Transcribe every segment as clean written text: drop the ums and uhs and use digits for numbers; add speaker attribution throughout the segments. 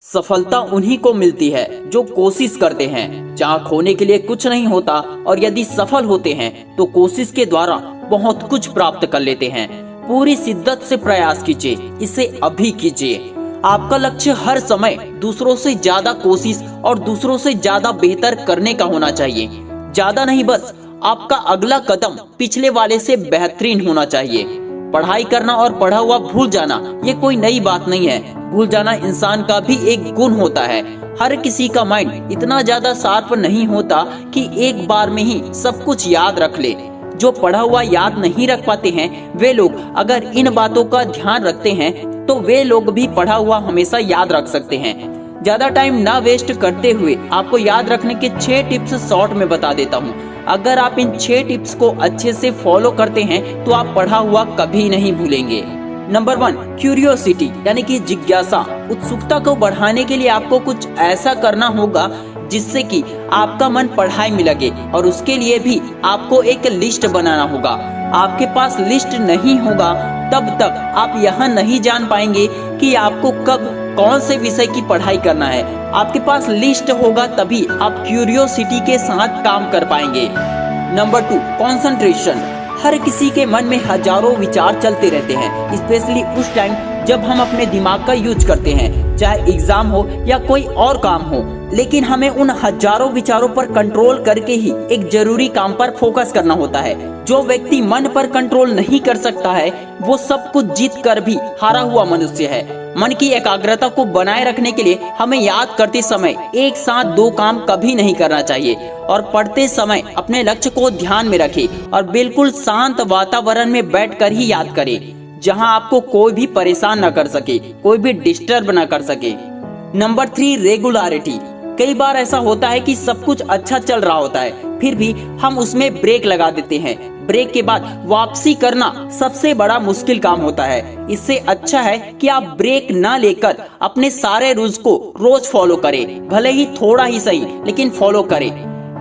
Speaker 1: सफलता उन्हीं को मिलती है जो कोशिश करते हैं। जहाँ खोने के लिए कुछ नहीं होता और यदि सफल होते हैं तो कोशिश के द्वारा बहुत कुछ प्राप्त कर लेते हैं। पूरी शिद्दत से प्रयास कीजिए, इसे अभी कीजिए। आपका लक्ष्य हर समय दूसरों से ज्यादा कोशिश और दूसरों से ज्यादा बेहतर करने का होना चाहिए। ज्यादा नहीं, बस आपका अगला कदम पिछले वाले से बेहतरीन होना चाहिए। पढ़ाई करना और पढ़ा हुआ भूल जाना ये कोई नई बात नहीं है। भूल जाना इंसान का भी एक गुण होता है। हर किसी का माइंड इतना ज्यादा शार्प नहीं होता कि एक बार में ही सब कुछ याद रख ले। जो पढ़ा हुआ याद नहीं रख पाते हैं वे लोग अगर इन बातों का ध्यान रखते हैं तो वे लोग भी पढ़ा हुआ हमेशा याद रख सकते हैं। ज्यादा टाइम ना वेस्ट करते हुए आपको याद रखने के 6 टिप्स शॉर्ट में बता देता हूँ। अगर आप इन 6 टिप्स को अच्छे से फॉलो करते हैं तो आप पढ़ा हुआ कभी नहीं भूलेंगे। नंबर 1, क्यूरियोसिटी यानी कि जिज्ञासा। उत्सुकता को बढ़ाने के लिए आपको कुछ ऐसा करना होगा जिससे कि आपका मन पढ़ाई में लगे, और उसके लिए भी आपको एक लिस्ट बनाना होगा। आपके पास लिस्ट नहीं होगा तब तक आप यह नहीं जान पाएंगे कि आपको कब कौन से विषय की पढ़ाई करना है। आपके पास लिस्ट होगा तभी आप क्यूरियोसिटी के साथ काम कर पाएंगे। Number 2, concentration. हर किसी के मन में हजारों विचार चलते रहते हैं, स्पेशली उस टाइम जब हम अपने दिमाग का यूज करते हैं, चाहे एग्जाम हो या कोई और काम हो। लेकिन हमें उन हजारों विचारों पर कंट्रोल करके ही एक जरूरी काम पर फोकस करना होता है। जो व्यक्ति मन पर कंट्रोल नहीं कर सकता है वो सब कुछ जीत कर भी हारा हुआ मनुष्य है। मन की एकाग्रता को बनाए रखने के लिए हमें याद करते समय एक साथ 2 काम कभी नहीं करना चाहिए, और पढ़ते समय अपने लक्ष्य को ध्यान में रखें और बिल्कुल शांत वातावरण में बैठकर ही याद करें, जहां आपको कोई भी परेशान न कर सके, कोई भी डिस्टर्ब न कर सके। Number 3, regularity. कई बार ऐसा होता है कि सब कुछ अच्छा चल रहा होता है, फिर भी हम उसमें ब्रेक लगा देते हैं। ब्रेक के बाद वापसी करना सबसे बड़ा मुश्किल काम होता है। इससे अच्छा है कि आप ब्रेक ना लेकर अपने सारे रूल्स को रोज फॉलो करें, भले ही थोड़ा ही सही लेकिन फॉलो करें।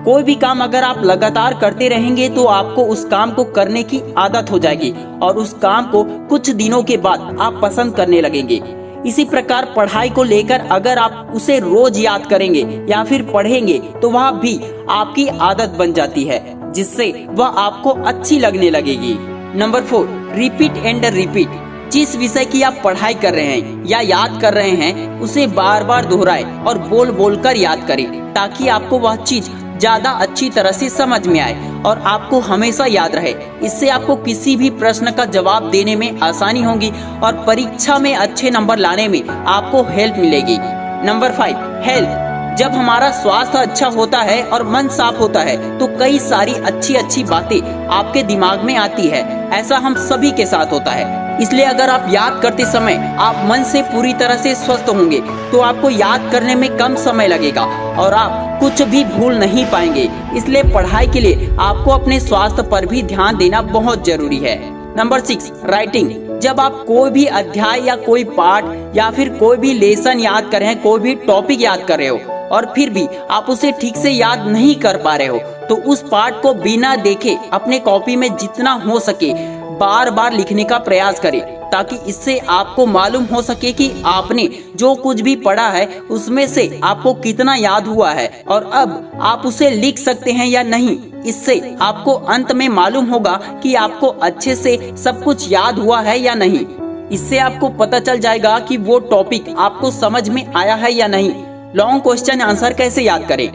Speaker 1: कोई भी काम अगर आप लगातार करते रहेंगे तो आपको उस काम को करने की आदत हो जाएगी और उस काम को कुछ दिनों के बाद आप पसंद करने लगेंगे। इसी प्रकार पढ़ाई को लेकर अगर आप उसे रोज याद करेंगे या फिर पढ़ेंगे तो वह भी आपकी आदत बन जाती है, जिससे वह आपको अच्छी लगने लगेगी। Number 4, repeat and repeat. जिस विषय की आप पढ़ाई कर रहे हैं या याद कर रहे हैं उसे बार बार दोहराएं और बोल बोल कर याद करें, ताकि आपको वह चीज ज्यादा अच्छी तरह से समझ में आए और आपको हमेशा याद रहे। इससे आपको किसी भी प्रश्न का जवाब देने में आसानी होगी और परीक्षा में अच्छे नंबर लाने में आपको हेल्प मिलेगी। Number 5, health. जब हमारा स्वास्थ्य अच्छा होता है और मन साफ होता है तो कई सारी अच्छी अच्छी बातें आपके दिमाग में आती है। ऐसा हम सभी के साथ होता है। इसलिए अगर आप याद करते समय आप मन से पूरी तरह से स्वस्थ होंगे तो आपको याद करने में कम समय लगेगा और आप कुछ भी भूल नहीं पाएंगे। इसलिए पढ़ाई के लिए आपको अपने स्वास्थ्य पर भी ध्यान देना बहुत जरूरी है। Number 6, writing. जब आप कोई भी अध्याय या कोई पाठ या फिर कोई भी लेसन याद कर रहे हैं, कोई भी टॉपिक याद कर रहे हो और फिर भी आप उसे ठीक से याद नहीं कर पा रहे हो, तो उस पाठ को बिना देखे अपने कॉपी में जितना हो सके बार बार लिखने का प्रयास करें, ताकि इससे आपको मालूम हो सके कि आपने जो कुछ भी पढ़ा है उसमें से आपको कितना याद हुआ है और अब आप उसे लिख सकते हैं या नहीं। इससे आपको अंत में मालूम होगा कि आपको अच्छे से सब कुछ याद हुआ है या नहीं। इससे आपको पता चल जाएगा कि वो टॉपिक आपको समझ में आया है या नहीं। लॉन्ग क्वेश्चन आंसर कैसे याद करें?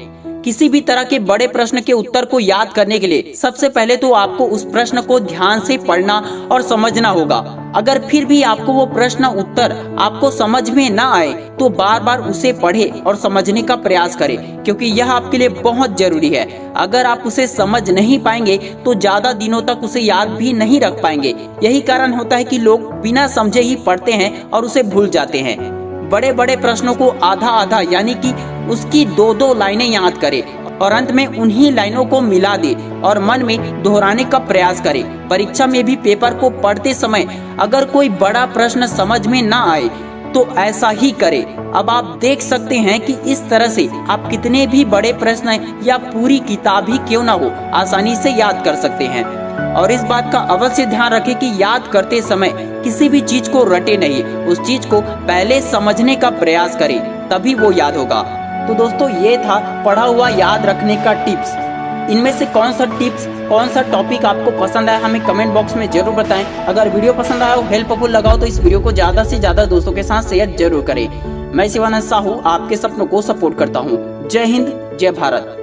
Speaker 1: किसी भी तरह के बड़े प्रश्न के उत्तर को याद करने के लिए सबसे पहले तो आपको उस प्रश्न को ध्यान से पढ़ना और समझना होगा। अगर फिर भी आपको वो प्रश्न उत्तर आपको समझ में ना आए तो बार बार उसे पढ़े और समझने का प्रयास करें, क्योंकि यह आपके लिए बहुत जरूरी है। अगर आप उसे समझ नहीं पाएंगे तो ज्यादा दिनों तक उसे याद भी नहीं रख पाएंगे। यही कारण होता है कि लोग बिना समझे ही पढ़ते हैं और उसे भूल जाते हैं। बड़े बड़े प्रश्नों को आधा आधा यानी कि उसकी 2-2 लाइनें याद करें और अंत में उन्हीं लाइनों को मिला दे और मन में दोहराने का प्रयास करें। परीक्षा में भी पेपर को पढ़ते समय अगर कोई बड़ा प्रश्न समझ में ना आए तो ऐसा ही करें। अब आप देख सकते हैं कि इस तरह से आप कितने भी बड़े प्रश्न या पूरी किताब ही क्यों ना हो आसानी से याद कर सकते हैं। और इस बात का अवश्य ध्यान रखें कि याद करते समय किसी भी चीज को रटे नहीं, उस चीज को पहले समझने का प्रयास करें। तभी वो याद होगा। तो दोस्तों ये था पढ़ा हुआ याद रखने का टिप्स। इनमें से कौन सा टिप्स, कौन सा टॉपिक आपको पसंद आया हमें कमेंट बॉक्स में जरूर बताएं। अगर वीडियो पसंद आया हो, हेल्पफुल लगा हो तो इस वीडियो को ज्यादा से ज्यादा दोस्तों के साथ शेयर जरूर करें। मैं शिवानंद साहू आपके सपनों को सपोर्ट करता हूँ। जय हिंद, जय भारत।